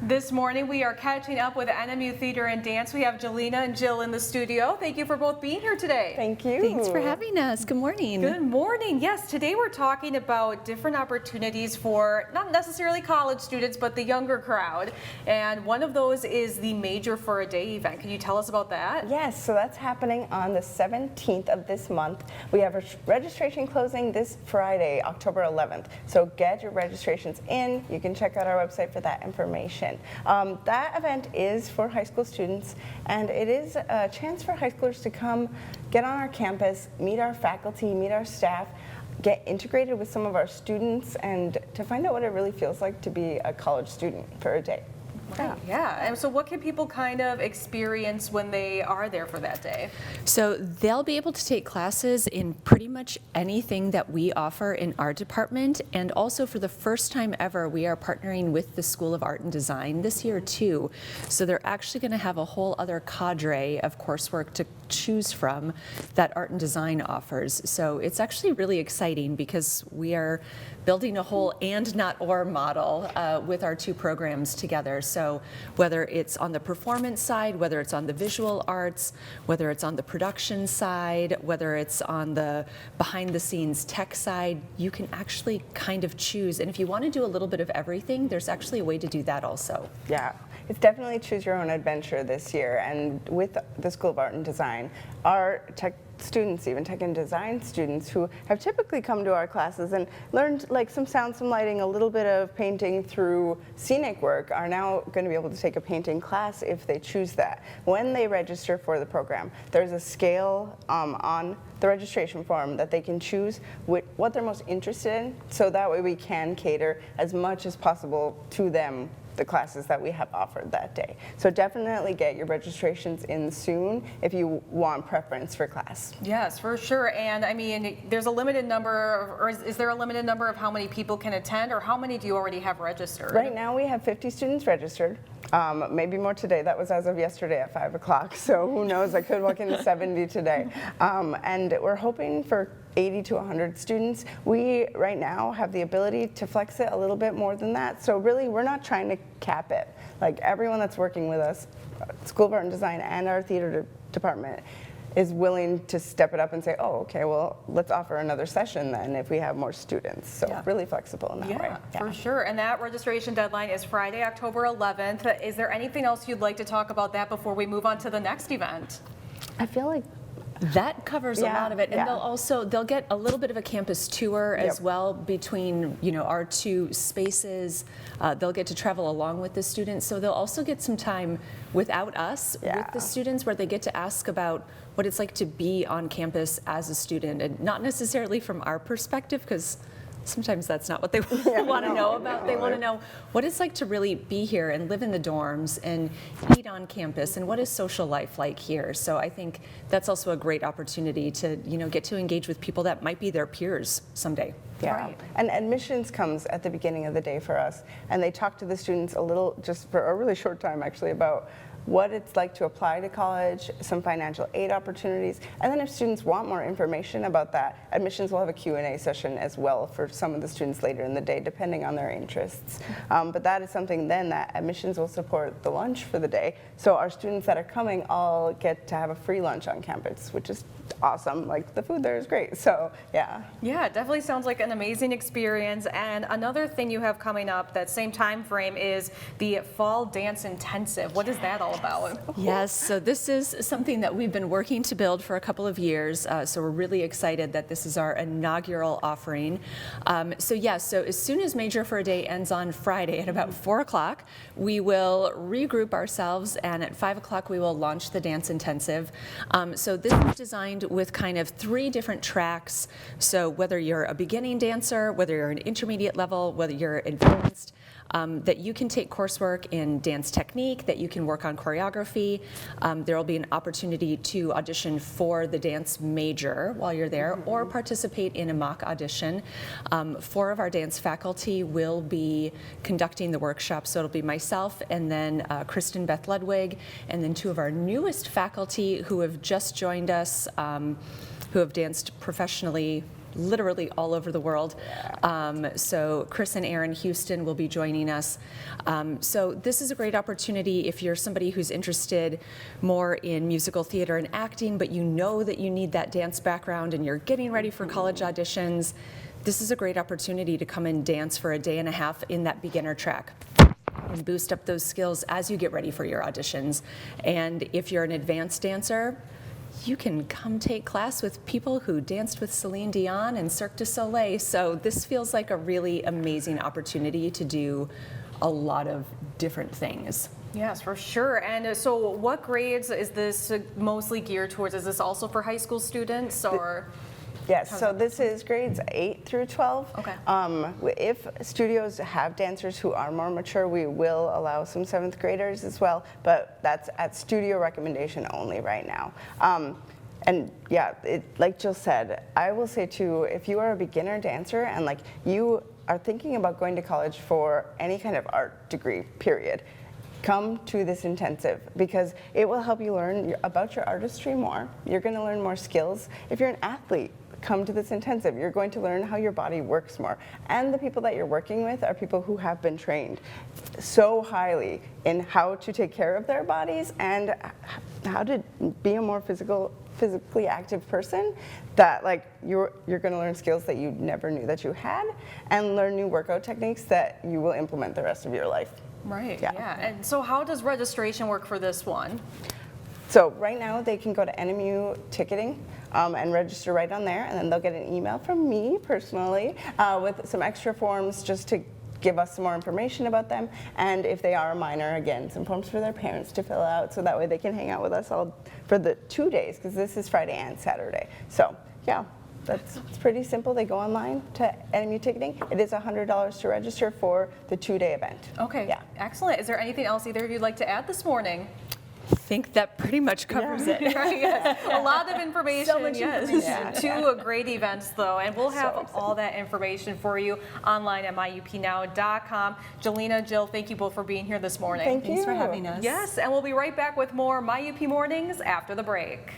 This morning we are catching up with NMU Theatre and Dance. We have Jelena and Jill in the studio. Thank you for both being here today. Thank you. Thanks for having us. Good morning. Good morning. Yes, today we're talking about different opportunities for not necessarily college students, but the younger crowd. And one of those is the Major for a Day event. Can you tell us about that? Yes, so that's happening on the 17th of this month. We have a registration closing this Friday, October 11th. So get your registrations in. You can check out our website for that information. That event is for high school students, and it is a chance for high schoolers to come get on our campus, meet our faculty, meet our staff, get integrated with some of our students, and to find out what it really feels like to be a college student for a day. Right, yeah. And so what can people kind of experience when they are there for that day? So they'll be able to take classes in pretty much anything that we offer in our department, and also for the first time ever we are partnering with the School of Art and Design this year too. So they're actually going to have a whole other cadre of coursework to choose from that Art and Design offers. So it's actually really exciting because we are building a whole and not or model with our two programs together. So whether it's on the performance side, whether it's on the visual arts, whether it's on the production side, whether it's on the behind the scenes tech side, you can actually kind of choose. And if you want to do a little bit of everything, there's actually a way to do that also. Yeah, it's definitely choose your own adventure this year. And with the School of Art and Design, our tech students, even tech and design students who have typically come to our classes and learned like some sound, some lighting, a little bit of painting through scenic work, are now going to be able to take a painting class if they choose that. When they register for the program, there's a scale on the registration form that they can choose what they're most interested in, so that way we can cater as much as possible to them, the classes that we have offered that day. So definitely get your registrations in soon if you want preference for class. Yes, for sure. And I mean, there's a limited number, or is there a limited number of how many people can attend, or how many do you already have registered? Right now we have 50 students registered. Maybe more today. That was as of yesterday at 5 o'clock. So who knows, I could walk into 70 today. And we're hoping for 80 to 100 students. We right now have the ability to flex it a little bit more than that. So really we're not trying to cap it. Like everyone that's working with us, School of Art and Design and our theater department, is willing to step it up and say, oh, okay, well, let's offer another session then if we have more students. So yeah, really flexible in that way. Yeah, for sure. And that registration deadline is Friday, October 11th. Is there anything else you'd like to talk about that before we move on to the next event? I feel like that covers a lot of it, and they'll get a little bit of a campus tour as well between our two spaces. They'll get to travel along with the students, so they'll also get some time without us with the students, where they get to ask about what it's like to be on campus as a student, and not necessarily from our perspective, because sometimes that's not what they want to know about. They want to know what it's like to really be here and live in the dorms and eat on campus, and what is social life like here. So I think that's also a great opportunity to get to engage with people that might be their peers someday. Yeah, right. And admissions comes at the beginning of the day for us, and they talk to the students a little, just for a really short time actually, about what it's like to apply to college, some financial aid opportunities, and then if students want more information about that, admissions will have a Q&A session as well for some of the students later in the day, depending on their interests. But that is something then that admissions will support the lunch for the day. So our students that are coming all get to have a free lunch on campus, which is awesome. Like, the food there is great. So yeah. Yeah, it definitely sounds like an amazing experience. And another thing you have coming up that same time frame is the Fall Dance Intensive. What is that all about? Yes, so this is something that we've been working to build for a couple of years. So we're really excited that this is our inaugural offering. So as soon as Major for a Day ends on Friday at about 4 o'clock, we will regroup ourselves, and at 5 o'clock we will launch the Dance Intensive. So this is designed with kind of 3 different tracks. So whether you're a beginning dancer, whether you're an intermediate level, whether you're advanced, that you can take coursework in dance technique, that you can work on choreography. There will be an opportunity to audition for the dance major while you're there, or participate in a mock audition. 4 of our dance faculty will be conducting the workshop, so it'll be myself and then Kristen Beth Ludwig, and then 2 of our newest faculty who have just joined us, who have danced professionally literally all over the world. So Chris and Aaron Houston will be joining us. So this is a great opportunity if you're somebody who's interested more in musical theater and acting, but you know that you need that dance background and you're getting ready for college auditions. This is a great opportunity to come and dance for a day and a half in that beginner track and boost up those skills as you get ready for your auditions. And if you're an advanced dancer, you can come take class with people who danced with Celine Dion and Cirque du Soleil. So this feels like a really amazing opportunity to do a lot of different things. Yes, for sure. And so what grades is this mostly geared towards? Is this also for high school students or? Yes, so this is grades 8 through 12. Okay. If studios have dancers who are more mature, we will allow some 7th graders as well, but that's at studio recommendation only right now. And yeah, like Jill said, I will say too, if you are a beginner dancer and like you are thinking about going to college for any kind of art degree, period, come to this intensive because it will help you learn about your artistry more. You're going to learn more skills. If you're an athlete, come to this intensive. You're going to learn how your body works more. And the people that you're working with are people who have been trained so highly in how to take care of their bodies and how to be a more physically active person, that like you're going to learn skills that you never knew that you had and learn new workout techniques that you will implement the rest of your life. Right, yeah. And so how does registration work for this one? So right now they can go to NMU ticketing and register right on there, and then they'll get an email from me personally with some extra forms just to give us some more information about them, and if they are a minor, again, some forms for their parents to fill out so that way they can hang out with us all for the 2 days, because this is Friday and Saturday. So yeah, it's pretty simple. They go online to NMU ticketing. It is $100 to register for the 2-day event. Okay, yeah. Excellent. Is there anything else either of you'd like to add this morning? I think that pretty much covers it. Right, yes. A lot of information. So much information. Yeah. Two great events, though, and we'll have all that information for you online at myupnow.com. Jelena, Jill, thank you both for being here this morning. Thanks for having us. Yes, and we'll be right back with more My UP Mornings after the break.